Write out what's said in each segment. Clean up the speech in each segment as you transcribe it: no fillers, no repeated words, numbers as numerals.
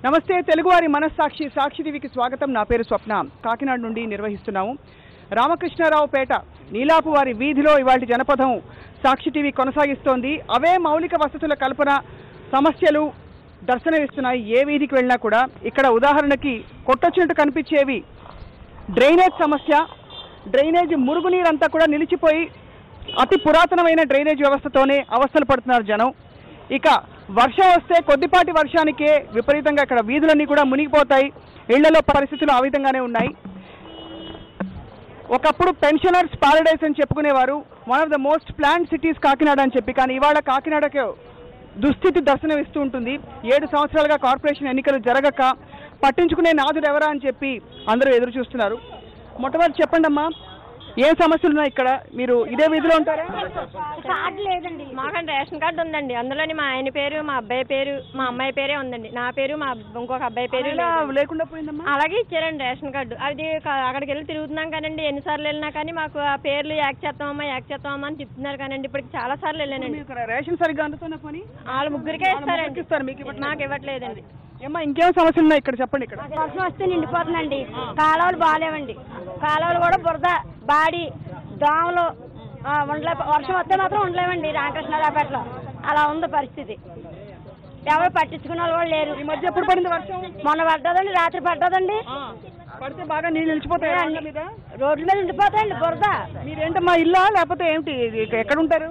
నమస్తే తెలుగువారి మనస్సాక్షి సాక్షి టీవీకి స్వాగతం. నా పేరు స్వప్న. కాకినాడ నుండి నిర్వహిస్తున్నాము. రామకృష్ణారావుపేట నీలాపు వారి వీధిలో ఇవాళ జనపదం సాక్షి టీవీ కొనసాగిస్తోంది. అవే మౌలిక వసతుల కల్పన సమస్యలు దర్శనమిస్తున్నాయి. ఏ వీధికి వెళ్ళినా కూడా ఇక్కడ ఉదాహరణకి కొట్టొచ్చినట్టు కనిపించేవి డ్రైనేజ్ సమస్య. డ్రైనేజ్ మురుగునీరంతా కూడా నిలిచిపోయి అతి పురాతనమైన డ్రైనేజ్ వ్యవస్థతోనే అవస్థలు పడుతున్నారు జనం. ఇక వర్షం వస్తే కొద్దిపాటి వర్షానికే విపరీతంగా ఇక్కడ వీధులన్నీ కూడా మునిగిపోతాయి. ఇళ్లలో పరిస్థితులు ఆ విధంగానే ఉన్నాయి. ఒకప్పుడు పెన్షనర్స్ పారడైస్ అని చెప్పుకునేవారు. One of the most planned cities Kakinada అని చెప్పి. కానీ ఇవాళ కాకినాడకి దుస్థితి దర్శనమిస్తూ ఉంటుంది. 7 సంవత్సరాలుగా కార్పొరేషన్ ఎన్నికలు జరగక పట్టించుకునే నాదుడు ఎవరా అని చెప్పి అందరూ ఎదురు చూస్తున్నారు. మొట్టమొదటి చెప్పండి అమ్మా, ఏ సమస్యలు ఉన్నాయి ఇక్కడ? మీరు ఇదే వీధిలో ఉంటారా? కార్డు లేదండి మాకంటే రేషన్ కార్డు ఉందండి. అందులోని మా ఆయన పేరు, మా అబ్బాయి పేరు, మా అమ్మాయి పేరే ఉందండి. నా పేరు, మా ఇంకొక అబ్బాయి పేరు లేకుండా పోయిందమ్మా. అలాగే ఇచ్చారండి రేషన్ కార్డు. అది అక్కడికి వెళ్ళి తిరుగుతున్నాం కానండి. ఎన్నిసార్లు వెళ్ళినా కానీ మాకు ఆ పేర్లు యాక్ చేస్తామమ్మా అని చెప్తున్నారు కానండి. ఇప్పటికి చాలా సార్లు వెళ్ళానండి. రేషన్ సరిగ్గా అందుతున్నా పని వాళ్ళు ముగ్గురికే ఇస్తారు, మాకు ఇవ్వట్లేదండి. ఏమ్మా, ఇంకేం సమస్యలు ఉన్నాయి ఇక్కడ చెప్పండి. ఇక్కడ వర్షం వస్తే నిండిపోతుందండి. కాలువలు బాగాలేవండి. కాలువలు కూడా బురద, బాడి, దోమలు వర్షం వస్తే మాత్రం ఉండలేమండి. రామకృష్ణారావుపేటలో అలా ఉంది పరిస్థితి. ఎవరు పట్టించుకున్న వాళ్ళు కూడా లేరు. ఈ మధ్య ఎప్పుడు పడింది వర్షం? మొన్న పడ్డదండి, రాత్రి పడ్డదండి. పడితే బాగా నీళ్ళు నిలిచిపోతాయి, రోడ్ల మీద ఉండిపోతాయండి బురద. మీరేంటమ్మా, ఇల్లా లేకపోతే ఏంటి? ఎక్కడ ఉంటారు?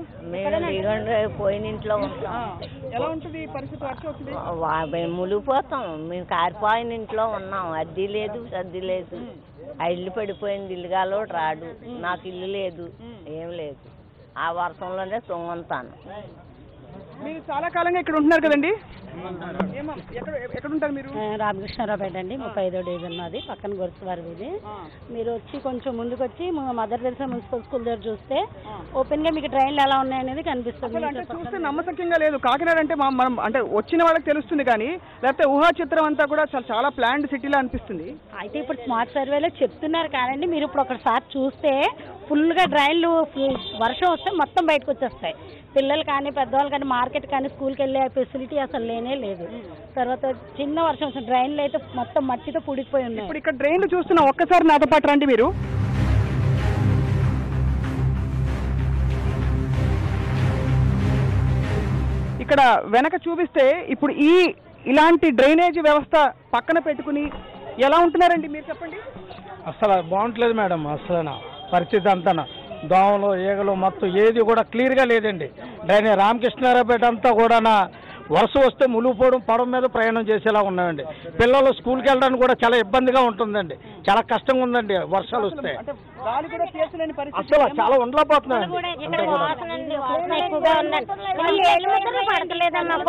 పోయిన ఇంట్లో ఎలా ఉంటుంది పరిస్థితి? వర్షం వస్తుంది, మునిగిపోతాం. మేము కారిపోయిన ఇంట్లో ఉన్నాం. అద్దీ లేదు, సర్ది లేదు. ఆ ఇల్లు పడిపోయింది. ఇల్లుగాలో రాడు. నాకు ఇల్లు లేదు, ఏం లేదు. ఆ వర్షంలోనే సొంగంతాను. మీరు చాలా కాలంగా ఇక్కడ ఉంటున్నారు కదండి? ఎక్కడ ఉంటారు మీరు? రామకృష్ణారావుపేట అండి, 35వ డివిజన్ మాది. పక్కన గొరుసువారి వీధి. మీరు వచ్చి కొంచెం ముందుకు వచ్చి మదర్ తెరిసా మున్సిపల్ స్కూల్ దగ్గర చూస్తే ఓపెన్ గా మీకు డ్రైన్లు ఎలా ఉన్నాయనేది కనిపిస్తుంది. చూస్తే నమ్మశక్యంగా లేదు. కాకినాడ అంటే మనం అంటే వచ్చిన వాళ్ళకి తెలుస్తుంది కానీ లేకపోతే ఊహా చిత్రం అంతా కూడా చాలా ప్లాన్డ్ సిటీలా అనిపిస్తుంది. అయితే ఇప్పుడు స్మార్ట్ సర్వేలో చెప్తున్నారు కానండి, మీరు ఇప్పుడు ఒకసారి చూస్తే ఫుల్ గా డ్రైన్లు వర్షం వస్తే మొత్తం బయటకు వచ్చేస్తాయి. పిల్లలు కానీ పెద్దవాళ్ళు కానీ మార్కెట్ కానీ స్కూల్కి వెళ్ళే ఫెసిలిటీ అసలు లేనే లేదు. తర్వాత చిన్న వర్షం వస్తుంది, డ్రైన్లు అయితే మొత్తం మట్టితో పూడిపోయి ఉన్నాయి. ఇప్పుడు ఇక్కడ డ్రైన్లు చూస్తున్నా, ఒక్కసారి నాతో పాటు రండి మీరు. ఇక్కడ వెనక చూపిస్తే ఇప్పుడు ఇలాంటి డ్రైనేజ్ వ్యవస్థ పక్కన పెట్టుకుని ఎలా ఉంటున్నారండి మీరు చెప్పండి? అసలు బాగుంటలేదు మేడం. అసలు పరిస్థితి అంతా దోమలు, ఈగలు మొత్తం ఏది కూడా క్లియర్గా లేదండి. డ్రైనేజ్ రామకృష్ణారావుపేట అంతా కూడా వర్షం వస్తే మునిగిపోవడం, పడవ మీద ప్రయాణం చేసేలా ఉన్నాయండి. పిల్లలు స్కూల్కి వెళ్ళడానికి కూడా చాలా ఇబ్బందిగా ఉంటుందండి. చాలా కష్టంగా ఉందండి వర్షాలు వస్తే. అసలు చాలా ఉండలేకపోతున్నాయండి.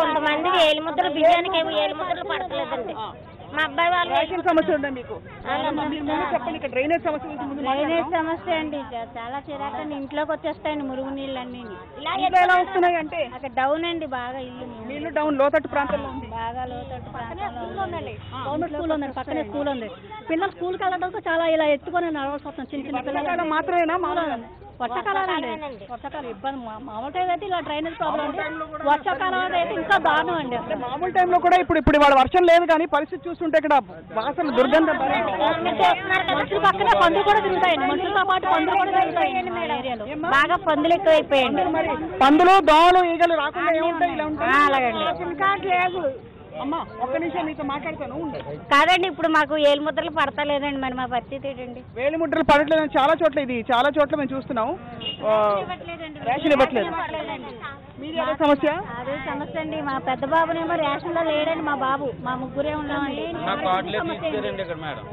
కొంతమందికి ఏలుముద్రలు బియ్యానికి ఏలుముద్రలు పడతలేదండి. మా అబ్బాయి వాళ్ళు రేషన్ సమస్య ఉందా మీకు? చెప్పండి. ఇక్కడ డ్రైనేజ్ సమస్య అండి, చాలా చిరాకండి. ఇంట్లోకి వచ్చేస్తాయండి మురుగు నీళ్ళన్నీ. ఎలా వస్తున్నాయి అంటే అక్కడ డౌన్ అండి బాగా. ఇల్లు డౌన్, లోతట్టు ప్రాంతంలో బాగా లోతట్టు ప్రాంతంలో స్కూల్ ఉందండి, పక్కనే స్కూల్ ఉంది. పిల్లలు స్కూల్కి వెళ్ళడంతో చాలా ఇలా ఎత్తుకొని నడవలసి వస్తుంది. చిన్న చిన్న పిల్లలు మాత్రమేనా? వర్షాకాలం అండి, వర్షాకాలం ఇబ్బంది. మామూలు టైం అయితే ఇలా డ్రైనేజ్ ప్రాబ్లం ఉంది. వర్షాకాలం అయితే ఇంకా దారుణం అండి. మామూలు టైంలో కూడా ఇప్పుడు వాళ్ళ వర్షం లేదు కానీ పరిస్థితి చూస్తుంటే ఇక్కడ వాసన దుర్గంధం. మనుషులు పక్కనే పందులు కూడా తిరుగుతాయండి. మనుషులతో పాటు పందులు కూడా తిరుగుతాయండి. ఏరియాలో బాగా పందులు ఎక్కువైపోయాయండి. పందులు, దోమలు, ఈగలు రాకుండా ఏముంటాయి? ఇలా ఉంటాయి. అలాగండి. అమ్మా, ఒక్క నిమిషం మీతో మాట్లాడతాను. కాదండి, ఇప్పుడు మాకు ఏలుముద్రలు పడతలేదండి. మరి మా పరిస్థితి ఏంటండి? వేలిముద్రలు పడట్లేదని చాలా చోట్ల మేము చూస్తున్నాం. రేషన్ ఇవ్వట్లేదు. సమస్య అదే సమస్య అండి. మా పెద్ద బాబునేమో రేషన్ లో లేడండి. మా బాబు, మా ముగ్గురే ఉన్నామండి. నా కార్డులే తీస్తారండి ఇక్కడ మేడం.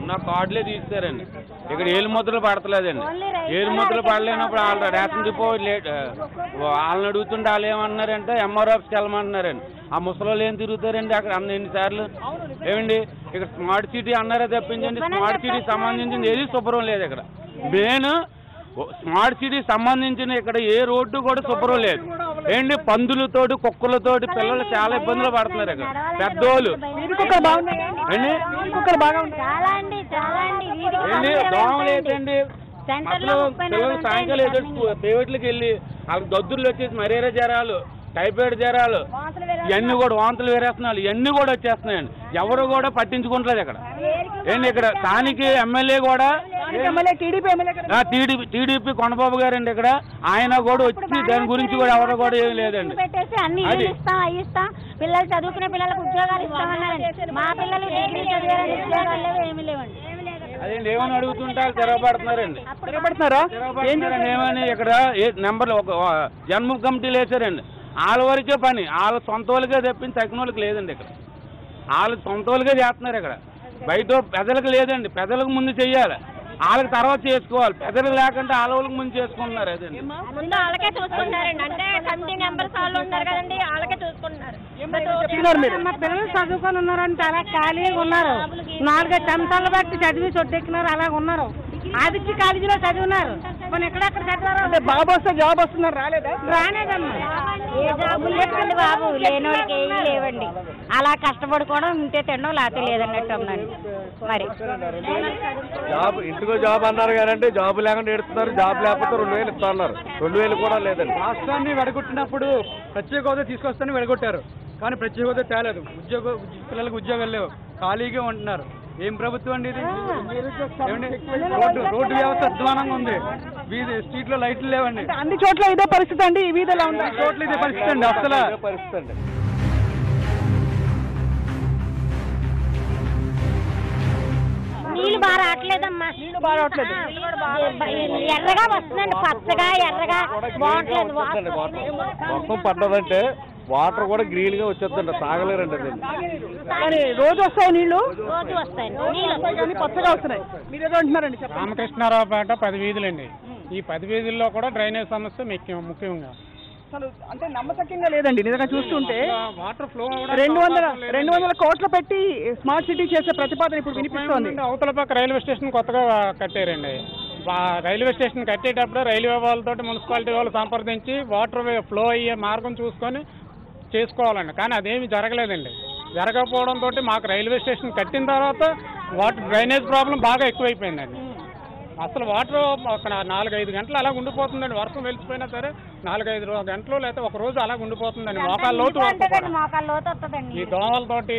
నా కార్డులే తీస్తారండి. ఇక్కడ ఏలుముద్రలు పడతలేదండి. ఏలుముద్రలు పడలేనప్పుడు వాళ్ళు రేషన్ డిపో వాళ్ళని అడుగుతుంటే వాళ్ళు ఏమన్నారంటే ఎంఆర్ ఆఫీస్కి వెళ్ళమంటున్నారండి. ఆ ముసలోళ్ళు ఏం తిరుగుతారండి అక్కడ ఎన్నిసార్లు? ఏమండి, ఇక్కడ స్మార్ట్ సిటీ అన్నారా తప్పించండి, స్మార్ట్ సిటీ సంబంధించింది ఏది శుభ్రం లేదు ఇక్కడ. మెయిన్ స్మార్ట్ సిటీ సంబంధించిన ఇక్కడ ఏ రోడ్డు కూడా శుభ్రం లేదు. ఏంటి, పందులతోటి, కుక్కలతోటి పిల్లలు చాలా ఇబ్బందులు పడుతున్నారు ఇక్కడ. పెద్దోళ్ళు ఏంటి, దోమలు ఏంటండి. అసలు పిల్లలు సాయంకాలం ఏదో ప్రైవేట్లకి వెళ్ళి వాళ్ళకి దద్దుర్లు వచ్చేసి మలేరియా జ్వరాలు టైఫాయిడ్ జ్వరాలు ఇవన్నీ కూడా వాంతులు వేరేస్తున్నాడు ఇవన్నీ కూడా వచ్చేస్తున్నాయండి. ఎవరు కూడా పట్టించుకుంటలేదు ఇక్కడ. ఏంటి ఇక్కడ స్థానిక ఎమ్మెల్యే కూడా టీడీపీ కొండబాబు గారండి ఇక్కడ, ఆయన కూడా వచ్చి దాని గురించి కూడా ఎవరు కూడా ఏం లేదండి. అది పిల్లలు చదువుకునే పిల్లలకు ఉద్యోగాలు ఇస్తామన్నారండి. మా పిల్లలు డిగ్రీ చదివారని ఉద్యోగాలు లేవు, ఏమీ లేవండి. అదేంటి ఏమని అడుగుతుంటారు, తిరగబడుతున్నారండి. ఏమని ఇక్కడ నెంబర్లు ఒక జన్మ కమిటీలు వేసారండి. వాళ్ళ వరకే పని, వాళ్ళ సొంత వాళ్ళకే తెప్పించి తగిన వాళ్ళకి లేదండి. ఇక్కడ వాళ్ళ సొంత వాళ్ళకే చేస్తున్నారు. ఇక్కడ బయట పెద్దలకు లేదండి. పెద్దలకు ముందు చెయ్యాలి, వాళ్ళకి తర్వాత చేసుకోవాలి. పెద్దలకు లేకుండా వాళ్ళ వాళ్ళకి ముందు చేసుకుంటున్నారు. అదండి వాళ్ళకే చూసుకుంటారండి. అంటే కమిటీ మెంబర్స్ వాళ్ళు ఉన్నారు కదండి, వాళ్ళకే చూసుకుంటున్నారు. మా పిల్లలు చదువుకొని ఉన్నారంటే అలా ఖాళీగా ఉన్నారు. 4-5 సంవత్సరాలు బట్టి చదివి చొట్టెక్కినారు, అలాగ ఉన్నారు. ఆదిత్య కాలేజీలో చదివినారు, మన ఎక్కడెక్కడ చదివారు. బాబు వస్తే జాబ్ వస్తున్నారు, రాలేదమ్మా. ఏ జాబులు లేవండి బాబు, లేని వాళ్ళకి ఏమీ లేవండి. అలా కష్టపడి కూడా ఉంటే తినడం లేకపోతే లేదన్నట్టు ఉందండి. మరి జాబ్ ఇంటికో జాబ్ అన్నారు కదంటే జాబ్ లేకుండా ఎడుతున్నారు. జాబ్ లేకపోతే 2000 ఇస్తా అన్నారు, 2000 కూడా లేదండి. రాష్ట్రాన్ని వెడగొట్టినప్పుడు ప్రత్యేక హోదా తీసుకొస్తానని వెడగొట్టారు, కానీ ప్రత్యేక హోదా తేలేదు. పిల్లలకు ఉద్యోగాలు లేవు, ఖాళీగా ఉంటున్నారు. ఏం ప్రభుత్వం అండి ఇది? రోడ్డు వ్యవస్థ అధ్వానంగా ఉంది. వీధి స్ట్రీట్ లో లైట్లు లేవండి. అన్ని చోట్ల ఇదే పరిస్థితి అండి. ఈ వీధిలో ఉంది చోట్ల ఇదే పరిస్థితి అండి. అసలు పరిస్థితి అండి. నీళ్ళు బాగా రావట్లేదమ్మా. ఎర్రగా వస్తుందండి, పచ్చగా ఎర్రగా బాగుంటలేదు. వర్షం పడ్డదంటే వాటర్ కూడా గ్రీన్ గా వచ్చేద్దండి, తాగలేరండి. అది రోజు వస్తాయి నీళ్లు, రోజు వస్తాయండి కానీ పచ్చగా వస్తున్నాయి. మీరేదో అంటున్నారండి. రామకృష్ణారావుపేట 10 వీధులండి. ఈ 10 వీధుల్లో కూడా డ్రైనేజ్ సమస్య ముఖ్యంగా అసలు అంటే నమ్మశక్యంగా లేదండి. నిజంగా చూస్తుంటే వాటర్ ఫ్లో 200 కోట్లు పెట్టి స్మార్ట్ సిటీ చేసే ప్రతిపాదన ఇప్పుడు వినిపిస్తోంది. అవతల పక్క రైల్వే స్టేషన్ కొత్తగా కట్టారండి. రైల్వే స్టేషన్ కట్టేటప్పుడు రైల్వే వాళ్ళతోటి మున్సిపాలిటీ వాళ్ళు సంప్రదించి వాటర్ ఫ్లో అయ్యే మార్గం చూసుకొని చేసుకోవాలండి. కానీ అదేమి జరగలేదండి. జరగకపోవడంతో మాకు రైల్వే స్టేషన్ కట్టిన తర్వాత వాటర్ డ్రైనేజ్ ప్రాబ్లం బాగా ఎక్కువైపోయిందండి. అసలు వాటర్ అక్కడ 4-5 గంటలు అలా ఉండిపోతుందండి. వర్షం వెలిసిపోయినా సరే 4-5 గంటలు లేకపోతే ఒక రోజు అలా ఉండిపోతుందండి. మోకాళ్ళ లోతు వస్తుందండి. ఈ దోమలతోటి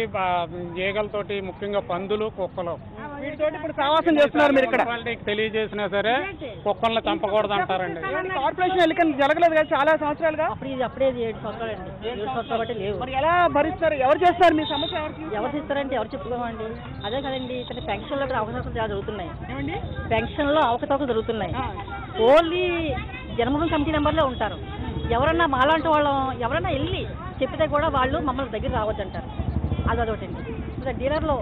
ఈగలతోటి ముఖ్యంగా పందులు, కుక్కలు వీటితోటి ఇప్పుడు సావాసం చేస్తున్నారు. మీరు ఇక్కడ తెలియజేసినా సరే కుక్కలను చంపకూడదు అంటారండి. కార్పొరేషన్ ఎన్నికలు జరగలేదు కదా చాలా సంవత్సరాలుగా. అప్పుడే 7 సంవత్సరాలండి. 7 సంవత్సరాలు బట్టి లేవు. మరి ఎలా భరిస్తారు? ఎవరు చేస్తారు? మీ సమస్య ఎవరు ఇస్తారంటే ఎవరు చెప్పుకోమండి. అదే కదండి, ఇక్కడ పెన్షన్లో కూడా అవకాశాలు చాలా జరుగుతున్నాయి. పెన్షన్లో అవకతవకలు జరుగుతున్నాయి. ఓన్లీ జన్మభూమి కమిటీ నెంబర్లో ఉంటారు. ఎవరన్నా మాలాంటి వాళ్ళం ఎవరన్నా వెళ్ళి చెప్తే కూడా వాళ్ళు మమ్మల్ని దగ్గర రావద్దంటారు. అదొకటండి. డీలర్లో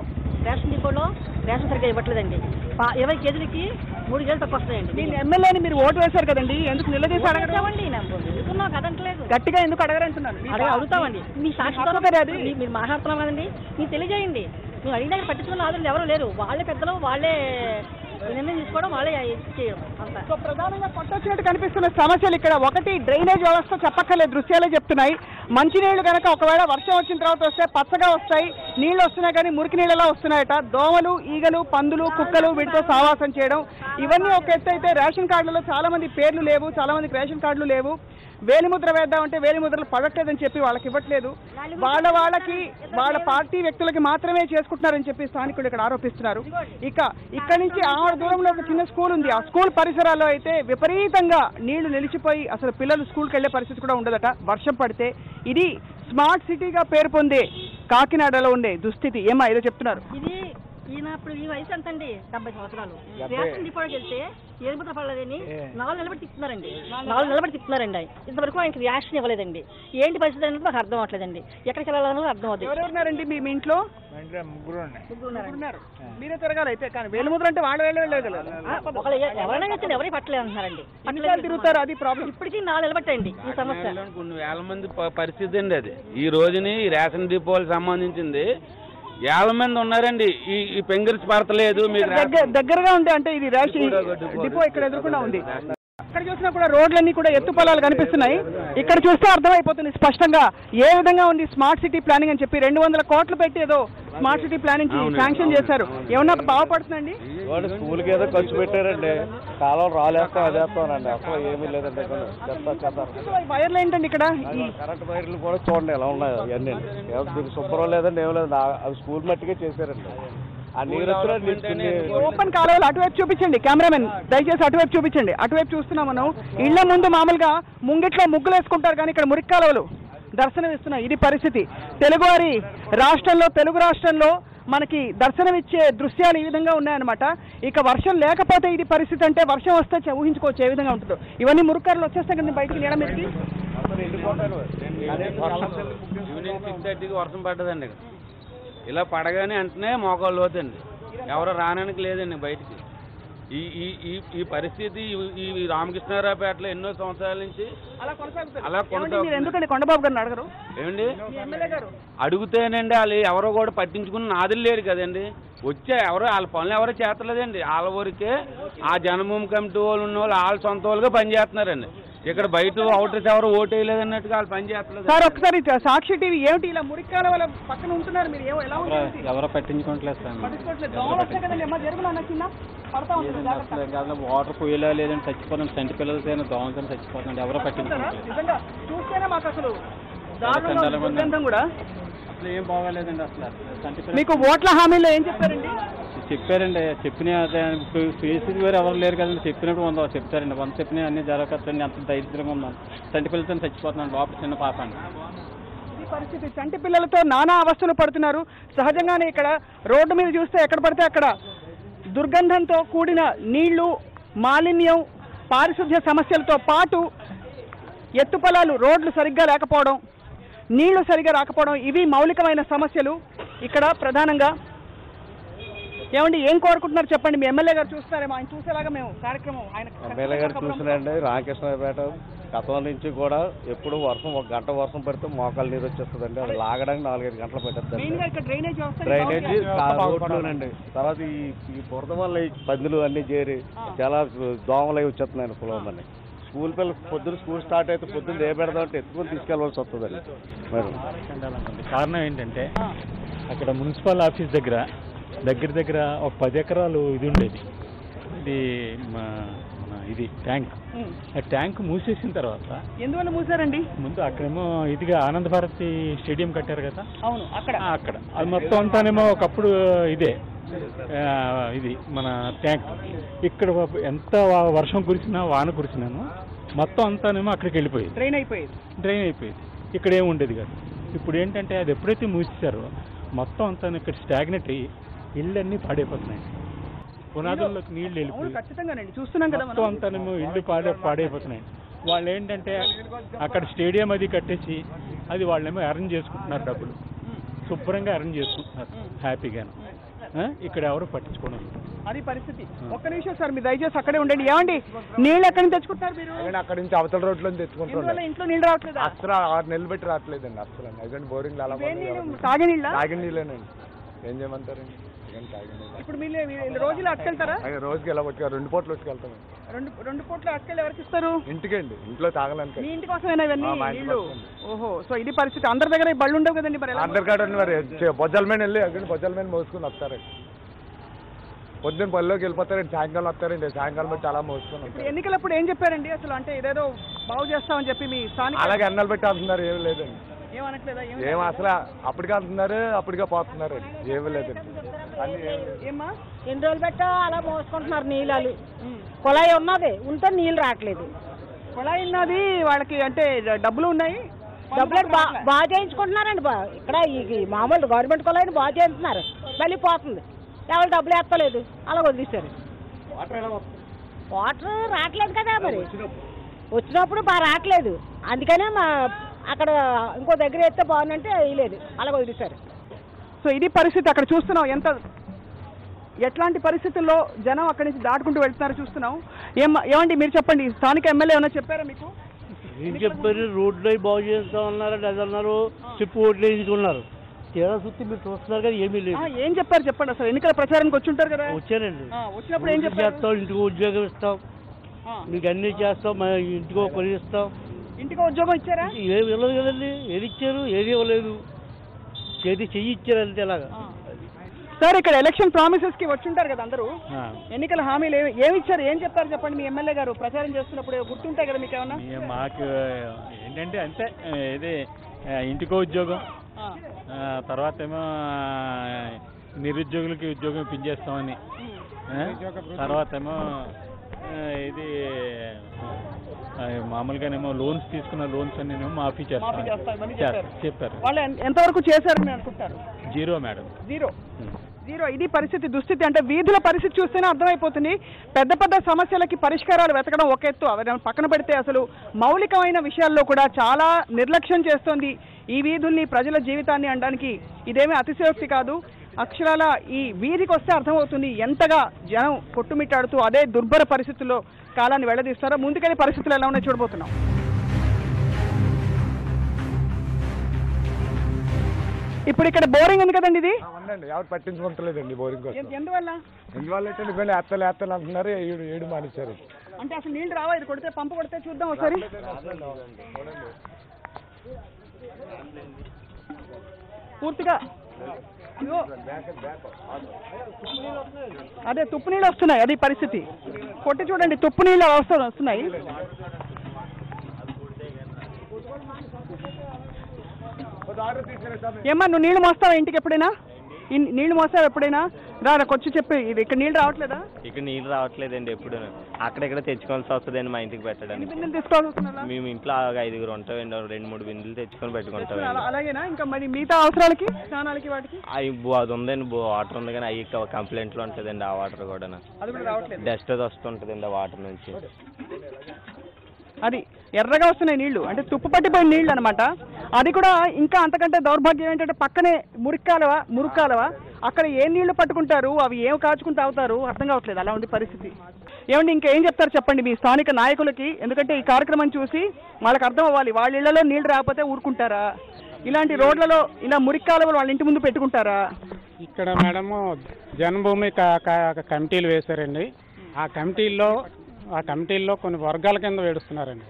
రేషన్ డిపోలో రేషన్ సరిగ్గా ఇవ్వట్లేదండి. 20 కేజీలకి 3 కేజీలు తక్కువ వస్తాయండి. మీ ఎమ్మెల్యేని మీరు ఓటు వేశారు కదండి, ఎందుకు నిలదీసి అడగండి? ఎందుకున్నావు కదంటలేదు, గట్టిగా ఎందుకు అడగరంటున్నాను. అడుగుతామండి. మీ సాక్షితో మీరు మాట్లాడుతున్నాం కదండి, మీరు తెలియజేయండి. నువ్వు అడిగినా పట్టించుకున్న ఆదులు ఎవరు లేరు. వాళ్ళే పెద్దలు, వాళ్ళే నిర్ణయం తీసుకోవడం, వాళ్ళే చేయడం అంతా. సో ప్రధానంగా కొట్టొచ్చినట్టు కనిపిస్తున్న సమస్యలు ఇక్కడ ఒకటి డ్రైనేజ్ వ్యవస్థ చెప్పక్కర్లేదు, దృశ్యాలే చెప్తున్నాయి. మంచినీళ్లు కనుక ఒకవేళ వర్షం వచ్చిన తర్వాత వస్తే పచ్చగా వస్తాయి, నీళ్లు వస్తున్నాయి కానీ మురికి నీళ్ళలా వస్తున్నాయట. దోమలు, ఈగలు, పందులు, కుక్కలు వీటితో సావాసం చేయడం ఇవన్నీ ఒక ఎత్తు అయితే రేషన్ కార్డులలో చాలా మంది పేర్లు లేవు, చాలా మందికి రేషన్ కార్డులు లేవు. వేలిముద్ర వేద్దామంటే వేలిముద్రలు పడట్లేదని చెప్పి వాళ్ళకి ఇవ్వట్లేదు. వాళ్ళకి వాళ్ళ పార్టీ వ్యక్తులకి మాత్రమే చేసుకుంటున్నారని చెప్పి స్థానికులు ఇక్కడ ఆరోపిస్తున్నారు. ఇక్కడి నుంచి 6 దూరంలో ఒక చిన్న స్కూల్ ఉంది. ఆ స్కూల్ పరిసరాల్లో అయితే విపరీతంగా నీళ్లు నిలిచిపోయి అసలు పిల్లలు స్కూల్కి వెళ్లే పరిస్థితి కూడా ఉండదట వర్షం పడితే. ఇది స్మార్ట్ సిటీగా పేరు పొందే కాకినాడలో ఉండే దుస్థితి. ఏమా ఏదో చెప్తున్నారు? ఇప్పుడు ఈ వయసు ఎంతండి? 70 సంవత్సరాలు. రేషన్ డిపోకి వెళ్తే ఏడుపుతో పడలేదని 4 నిలబడి తిప్పుతున్నారండి. 4 నిలబడి తిప్పుతున్నారండి. ఇంతవరకు ఆయనకి రియాక్షన్ ఇవ్వలేదండి. ఏంటి పరిస్థితి అనేది నాకు అర్థం అవ్వట్లేదండి. ఎక్కడికి వెళ్ళాలన్నది అర్థం అవుతుంది. ఎవరెవరున్నారండి మీ ఇంట్లో? ముగ్గురు ఉన్నారు. మీరే తిరగాలి అయితే. కానీ వేలుముద్ర అంటే వాళ్ళు వెళ్ళలేదు. ఎవరైనా వచ్చింది ఎవరికి పట్టలేదు అంటున్నారండి. పట్టలేదు తిరుగుతారు, అది ప్రాబ్లం. ఇప్పటికీ 4 నిలబట్టండి ఈ సమస్య. కొన్ని వేల మంది పరిస్థితి అండి అది. ఈ రోజుని రేషన్ డిపోలకు సంబంధించింది 50 మంది ఉన్నారండి. ఈ పెంగిల్స్ పడతలేదు. మీకు దగ్గరగా ఉంది అంటే ఇది రేషన్ డిపో ఇక్కడ ఎదురుకుండా ఉంది. ఇక్కడ చూసినా కూడా రోడ్లన్నీ కూడా ఎత్తు పొలాలు కనిపిస్తున్నాయి. ఇక్కడ చూస్తే అర్థమైపోతుంది స్పష్టంగా ఏ విధంగా ఉంది స్మార్ట్ సిటీ ప్లానింగ్ అని చెప్పి. 200 కోట్లు పెట్టి ఏదో స్మార్ట్ సిటీ ప్లానింగ్ శాంక్షన్ చేశారు. ఏమన్నా బాగుపడుతుందండి? ఇవాళ స్కూల్కి ఏదో ఖర్చు పెట్టారండి, కాలం రాలేస్తాం అదేస్తానండి, అసలు ఏమీ లేదండి. వైర్లు ఏంటండి ఇక్కడ? కరెంట్ వైర్లు కూడా చూడండి ఎలా ఉన్నాయి అవన్నీ, శుభ్రం లేదండి, ఏం లేదు. అవి స్కూల్ మట్టిగా చేశారండి. ఆ నీరు ఓపెన్ కాలువలు అటువైపు చూపించండి, కెమెరామెన్ దయచేసి అటువైపు చూపించండి. అటువైపు చూస్తున్నాం మనం. ఇళ్ల ముందు మామూలుగా ముంగిట్లో ముగ్గులు వేసుకుంటారు, కానీ ఇక్కడ మురికి కాలువలు దర్శనమిస్తున్నాయి. ఇది పరిస్థితి. తెలుగువారి రాష్ట్రంలో, తెలుగు రాష్ట్రంలో మనకి దర్శనమిచ్చే దృశ్యాలు ఈ విధంగా ఉన్నాయన్నమాట. ఇక వర్షం లేకపోతే ఇది పరిస్థితి అంటే, వర్షం వస్తే ఊహించుకోవచ్చు ఏ విధంగా ఉంటుందో. ఇవన్నీ మురుక్కారులు వచ్చేస్తాయి కదా బయటికి నీడ మీదకి. ఈవినింగ్ 6:30కి వర్షం పడ్డదండి. ఇలా పడగానే వెంటనే మోకాళ్ళు అవుతండి, ఎవరో రావడానికి లేదండి బయటికి. ఈ పరిస్థితి ఈ రామకృష్ణారావుపేటలో ఎన్నో సంవత్సరాల నుంచి అలా కొనసాగుతుంది. ఎందుకండి కొండబాబు గారిని అడగరు? ఏమండి అడుగుతేనండి వాళ్ళు ఎవరో కూడా పట్టించుకుని నాదులు లేరు కదండి. వచ్చే ఎవరో వాళ్ళ పనులు ఎవరో చేస్తలేదండి. వాళ్ళ ఊరికే ఆ జన్మభూమి కమిటీ వాళ్ళు ఉన్న వాళ్ళు వాళ్ళ సొంత వాళ్ళుగా పనిచేస్తున్నారండి. ఇక్కడ బయట అవుటర్స్ ఎవరు ఓటు వేయలేదన్నట్టుగా వాళ్ళు పని చేస్తలేదు. సార్ ఒకసారి సాక్షి టీవీ ఏమిటి ఇలా మురికాల వాళ్ళ పక్కన ఉంటున్నారు మీరు? ఎలా ఎవరో పట్టించుకోవట్లేదు వాటర్ పోయేలా లేదంటే చచ్చిపోతాం, చంటి పిల్లలతో దోమలతో చచ్చిపోతుంది, ఎవరో పట్టించుకోవట్లేదు. చూస్తేనే మాకు అసలు కూడా అసలు ఏం బాగాలేదండి. అసలు మీకు ఓట్ల హామీలో ఏం చెప్పారండి? చెప్పారండి, చెప్పిన ఫేస్ వేరు ఎవరు లేరు కదండి. చెప్పినప్పుడు 100 చెప్తారండి, 100 చెప్పినా అన్ని జరగకచ్చండి. అంత దరిద్రంగా ఉన్నాను, చంటి పిల్లలతో చచ్చిపోతున్నాను, లోపల చిన్న పాప అండి. ఈ పరిస్థితి, చంటి పిల్లలతో నానా అవస్థలు పడుతున్నారు. సహజంగానే ఇక్కడ రోడ్డు మీద చూస్తే ఎక్కడ పడితే అక్కడ దుర్గంధంతో కూడిన నీళ్లు, మాలిన్యం, పారిశుద్ధ్య సమస్యలతో పాటు ఎత్తుపొలాలు, రోడ్లు సరిగ్గా లేకపోవడం, నీళ్లు సరిగ్గా రాకపోవడం, ఇవి మౌలికమైన సమస్యలు ఇక్కడ ప్రధానంగా. ఏమండి ఏం కోరుకుంటున్నారు చెప్పండి? మీ ఎమ్మెల్యే గారు చూస్తారేమో, ఆయన చూసేలాగా మేము కార్యక్రమం. ఆయన ఎమ్మెల్యే గారు చూసినండి. రామకృష్ణారావుపేట గతం నుంచి కూడా ఎప్పుడు వర్షం, 1 గంట వర్షం పడితే మోకాలు నీరు వచ్చేస్తుందండి. అది లాగడానికి 4-5 గంటలు పెట్టద్దండి. డ్రైనేజీ రోడ్లోనండి. తర్వాత ఈ బురద వల్ల ఈ పందులు అన్ని చేరి చాలా దోమలు అవి వచ్చేస్తున్నాయి పొలం. స్కూల్ పిల్లలు పొద్దున్న స్కూల్ స్టార్ట్ అయితే పొద్దున్న ఏ పెడదామంటే ఎత్తుకొని తీసుకెళ్ళవలసి వస్తుందండి. మరి కారణం ఏంటంటే అక్కడ మున్సిపల్ ఆఫీస్ దగ్గర ఒక 10 ఎకరాలు ఇది ఉండేది. ఇది ఇది ట్యాంక్. ఆ ట్యాంక్ మూసేసిన తర్వాత ఎందువల్ల మూసారండి? ముందు అక్కడేమో ఇదిగా ఆనంద భారతి స్టేడియం కట్టారు కదా, అవును అక్కడ అది మొత్తం అంతానేమో ఒకప్పుడు ఇదే ఇది మన ట్యాంక్. ఇక్కడ ఎంత వర్షం కురిసినా, వాన కురిసినాను మొత్తం అంతానేమో అక్కడికి వెళ్ళిపోయేది, డ్రైన్ అయిపోయేది. ఇక్కడ ఏమి ఉండేది కాదు. ఇప్పుడు ఏంటంటే అది ఎప్పుడైతే మూసేశారో మొత్తం అంతా ఇక్కడ స్టాగ్నెట్ అయ్యి ఇళ్ళన్నీ పాడైపోతున్నాయి. పునాదుల్లోకి నీళ్లు వెళ్ళిపోయి మొత్తం అంతానేమో ఇళ్ళు పాడైపోతున్నాయి. వాళ్ళు ఏంటంటే అక్కడ స్టేడియం అది కట్టేసి అది వాళ్ళేమో అరేంజ్ చేసుకుంటున్నారు, డబ్బులు శుభ్రంగా అరేంజ్ చేసుకుంటున్నారు హ్యాపీగాను. ఇక్కడ ఎవరు పట్టించుకోవడం. అది పరిస్థితి. ఒక్క నిమిషం సార్, మీరు దయచేసి అక్కడే ఉండండి. ఏమండి నీళ్ళు ఎక్కడి నుంచి తెచ్చుకుంటారు మీరు? అక్కడి నుంచి అవతల రోడ్లో తెచ్చుకుంటారు. ఇంట్లో నీళ్ళు రావట్లేదు, అసలు 6 నెలలు పెట్టి రావట్లేదండి అసలు. ఎందుకంటే బోరింగ్ అలా తాగే నీళ్ళేనండి. ఏం చేయమంటారండి? ఇప్పుడు మీరు రోజులు అట్టుకెళ్తారా? రోజుకి ఎలా పట్టుకు 2 పూటలు వచ్చుకెళ్తాం. 2 పూటలు అట్టుకెళ్ళి ఎవరికి ఇస్తారు? ఇంటికండి, ఇంట్లో తాగడానికి. మీ ఇంటి కోసమేనా ఇవన్నీ నీళ్ళు? ఓహో, సో ఇది పరిస్థితి. అందరి దగ్గర బళ్ళు ఉండవు కదండి మరి? అందరి కాడ మరి బొజ్జల మీద వెళ్ళి అక్కడ బొజ్జల మీద మోసుకుని వస్తారండి. పొద్దున్న పల్లెలోకి వెళ్ళిపోతారండి, సాయంకాలం వస్తారండి. సాయంకాలం బట్టి అలా మోసుకుని. ఎన్నికలప్పుడు ఏం చెప్పారండి అసలు? అంటే ఏదేదో బాగు చేస్తామని చెప్పి మీ స్థానిక అలాగే అన్నాలు పెట్టి అంటున్నారు, ఏమి లేదండి. ఏమనట్లేదా? ఏం అసలు అప్పటికే అంటున్నారు, అప్పటికే పోతున్నారు, ఏమీ లేదండి. ఏమ్మా ఎన్ని రోజులు పెట్టా అలా మోసుకుంటున్నారు నీళ్ళు. కుళాయి ఉన్నది, ఉంటే నీళ్ళు రావట్లేదు. కుళాయి ఉన్నది వాళ్ళకి, అంటే డబ్బులు ఉన్నాయి, డబ్బులు బాగా చేయించుకుంటున్నారండి. ఇక్కడ ఈ మామూలు గవర్నమెంట్ కుళాయిని బాగా చేయించుతున్నారు, మళ్ళీ పోతుంది. ఎవరు డబ్బులు ఎత్తలేదు, అలా వదిలేశారు. వాటర్ రావట్లేదు కదా, మరి వచ్చినప్పుడు బాగా రావట్లేదు. అందుకనే అక్కడ ఇంకో దగ్గర ఎత్తే బాగుందంటే వేయలేదు, అలా వదిలేశారు. సో ఇది పరిస్థితి. అక్కడ చూస్తున్నాం ఎట్లాంటి పరిస్థితుల్లో జనం అక్కడి నుంచి దాటుకుంటూ వెళ్తున్నారు చూస్తున్నాం. ఏమండి మీరు చెప్పండి, స్థానిక ఎమ్మెల్యే ఏమన్నా చెప్పారా మీకు? ఏం చెప్పారు? రోడ్లు బాగు చేస్తా ఉన్నారు, అది అన్నారు, చెప్పు ఓట్లు వేయించుకున్నారు. తీరా సుత్తి మీరు చూస్తున్నారు కదా, ఏమీ లేదు. ఏం చెప్పారు చెప్పండి అసలు? ఎన్నికల ప్రచారానికి వచ్చి ఉంటారు కదా? వచ్చారండి. వచ్చినప్పుడు ఏం చేస్తాం? ఇంటికి ఉద్యోగం ఇస్తాం, మీకు అన్ని చేస్తాం, మా ఇంటికి కొని ఇస్తాం. ఇంటికి ఉద్యోగం ఇచ్చారా? ఏమి ఇవ్వలేదు కదండి. ఏది ఇచ్చారు? ఏది ఇవ్వలేదు. చెయ్యి ఇచ్చారు అంతే. అలాగా సార్ ఇక్కడ ఎలక్షన్ ప్రామిసెస్ కి వచ్చి ఉంటారు కదా అందరూ, ఎన్నికల హామీలు ఏమి ఇచ్చారు, ఏం చెప్తారు చెప్పండి? మీ ఎమ్మెల్యే గారు ప్రచారం చేస్తున్నప్పుడు గుర్తుంటాయి కదా మీకు ఏమన్నా? మాకు ఏంటంటే అంతే, ఇది ఇంటికో ఉద్యోగం, తర్వాత ఏమో నిరుద్యోగులకి ఉద్యోగం ఇప్పించేస్తామని, తర్వాత ఏమో ఇది మామూలుగానేమో లోన్స్ తీసుకున్న లోన్స్ అన్ని మాఫీ చేస్తాం చెప్పారు. వాళ్ళు ఎంతవరకు చేశారని అనుకుంటారు? 0 మేడం, 0. ఇది పరిస్థితి, దుస్థితి. అంటే వీధుల పరిస్థితి చూస్తేనే అర్థమైపోతుంది. పెద్ద పెద్ద సమస్యలకి పరిష్కారాలు వెతకడం ఒక ఎత్తు, అవి పక్కన పెడితే అసలు మౌలికమైన విషయాల్లో కూడా చాలా నిర్లక్ష్యం చేస్తోంది ఈ వీధుల్ని, ప్రజల జీవితాన్ని అనడానికి ఇదేమీ అతిశయోక్తి కాదు. అక్షరాల ఈ వీధికి వస్తే అర్థమవుతుంది ఎంతగా జనం కొట్టుమిట్టాడుతూ అదే దుర్భర పరిస్థితుల్లో కాలాన్ని వెళ్లదీస్తారో. ముందుకెళ్ళి పరిస్థితులు ఎలా ఉన్నాయో చూడబోతున్నాం. ఇప్పుడు ఇక్కడ బోరింగ్ ఉంది కదండి, ఇది ఎవరు పట్టించుకుంటలేదండి బోరింగ్ కోసం. ఎందువల్ల అంటే ఇబ్బంది ఏత్తలు అంటున్నారు, ఏడు మానేశారు. అంటే అసలు నీళ్లు రావా? ఇది కొడితే పంపు కొడితే చూద్దాం ఒకసారి. పూర్తిగా అదే తుప్పు నీళ్ళు వస్తున్నాయి, అది పరిస్థితి. కొట్టి చూడండి, తుప్పు నీళ్ళు వస్తున్నాయి. ఏమ్మా నువ్వు నీళ్ళు మోస్తావా ఇంటికి ఎప్పుడైనా? నీళ్ళు మోస్తావు ఎప్పుడైనా? వచ్చి చెప్పి, ఇది ఇక్కడ నీళ్ళు రావట్లేదా? ఇక్కడ నీళ్ళు రావట్లేదండి, ఎప్పుడు అక్కడెక్కడ తెచ్చుకోవాల్సి వస్తుందండి మా ఇంటికి పెట్టడానికి. తీసుకోవాల్సి వస్తుందా? మేము ఇంట్లో 5 ఉంటామండి, 2-3 బిందులు తెచ్చుకొని పెట్టుకుంటాం. అలాగేనా? ఇంకా మరి మిగతా అవసరాలకి, స్నానాలకి, వాటికి అది ఉందండి, వాటర్ ఉంది కానీ అవి కంప్లైంట్లో ఉంటుందండి. ఆ వాటర్ కూడా డస్ట్ అది వస్తుంటుందండి ఆ వాటర్ నుంచి. అది ఎర్రగా వస్తున్నాయి నీళ్లు, అంటే తుప్పు పట్టిపోయిన నీళ్లు అనమాట. అది కూడా ఇంకా అంతకంటే దౌర్భాగ్యం ఏంటంటే పక్కనే మురుక్కాలవా, అక్కడ ఏ నీళ్లు పట్టుకుంటారు, అవి ఏం కాచుకుని తాగుతారు అర్థం కావట్లేదు. అలా ఉంది పరిస్థితి. ఏమండి ఇంకేం చెప్తారు చెప్పండి మీ స్థానిక నాయకులకి? ఎందుకంటే ఈ కార్యక్రమం చూసి వాళ్ళకి అర్థం అవ్వాలి. వాళ్ళ ఇళ్లలో నీళ్లు రాకపోతే ఊరుకుంటారా? ఇలాంటి రోడ్లలో ఇలా మురిక్కాలవలు వాళ్ళ ఇంటి ముందు పెట్టుకుంటారా? ఇక్కడ మేడము జన్మభూమి కమిటీలు వేశారండి. ఆ కమిటీల్లో కొన్ని వర్గాల కింద వేడుస్తున్నారండి.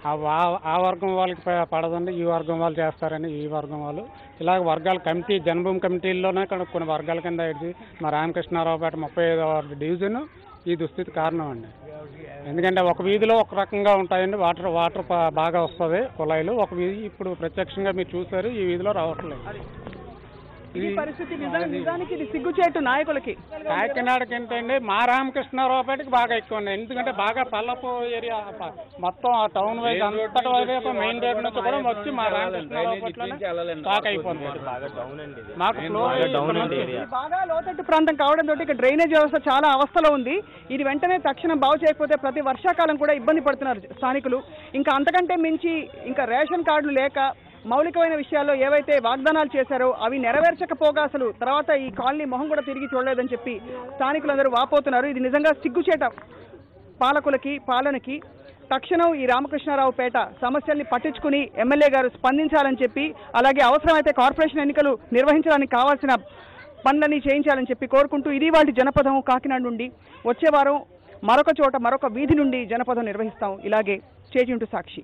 ఆ వర్గం వాళ్ళకి పడదండి, ఈ వర్గం వాళ్ళు చేస్తారని ఈ వర్గం వాళ్ళు ఇలాగ వర్గాల కమిటీ, జన్మభూమి కమిటీల్లోనే కొన్ని వర్గాల కింద వేడి మా రామకృష్ణారావుపేట 35వ డివిజన్ ఈ దుస్థితి కారణం అండి. ఎందుకంటే ఒక వీధిలో ఒక రకంగా ఉంటాయండి, వాటర్ బాగా వస్తుంది కుళాయిలు. ఒక వీధి ఇప్పుడు ప్రత్యక్షంగా మీరు చూసారు, ఈ వీధిలో రావట్లేదు. ఈ పరిస్థితి నిజానికి ఇది సిగ్గుచేటు నాయకులకి. కాకినాడకి ఏంటండి మా రామకృష్ణారావుపేటకి బాగా ఎక్కువ ఉంది. ఎందుకంటే బాగా పల్లపు ఏరియా మొత్తం ఆ టౌన్ వైజ్ అంతటి వైపు మెయిన్ రోడ్ నుంచి కూడా వచ్చి మా రామకృష్ణారావుపేటలోనే స్టాక్ అయిపోతుంది. మాకు బాగా లోతట్టు ప్రాంతం కావడంతో ఇక్కడ డ్రైనేజ్ వ్యవస్థ చాలా అవస్థలో ఉంది. ఇది వెంటనే తక్షణం బాగు చేయకపోతే ప్రతి వర్షాకాలం కూడా ఇబ్బంది పడుతున్నారు స్థానికులు. ఇంకా అంతకంటే మించి ఇంకా రేషన్ కార్డులు లేక మౌలికమైన విషయాల్లో ఏవైతే వాగ్దానాలు చేశారో అవి నెరవేర్చకపోగా అసలు తర్వాత ఈ కాలనీ మొహం కూడా తిరిగి చూడలేదని చెప్పి స్థానికులందరూ వాపోతున్నారు. ఇది నిజంగా సిగ్గుచేట పాలకులకి, పాలనకి. తక్షణం ఈ రామకృష్ణారావుపేట సమస్యల్ని పట్టించుకుని ఎమ్మెల్యే గారు స్పందించాలని చెప్పి, అలాగే అవసరమైతే కార్పొరేషన్ ఎన్నికలు నిర్వహించడానికి కావాల్సిన పనులన్నీ చేయించాలని చెప్పి కోరుకుంటూ ఇది వాటి జనపదం కాకినాడ నుండి. వచ్చే వారం మరొక చోట మరొక వీధి నుండి జనపదం నిర్వహిస్తాం. ఇలాగే స్టే ట్యూన్ టు సాక్షి.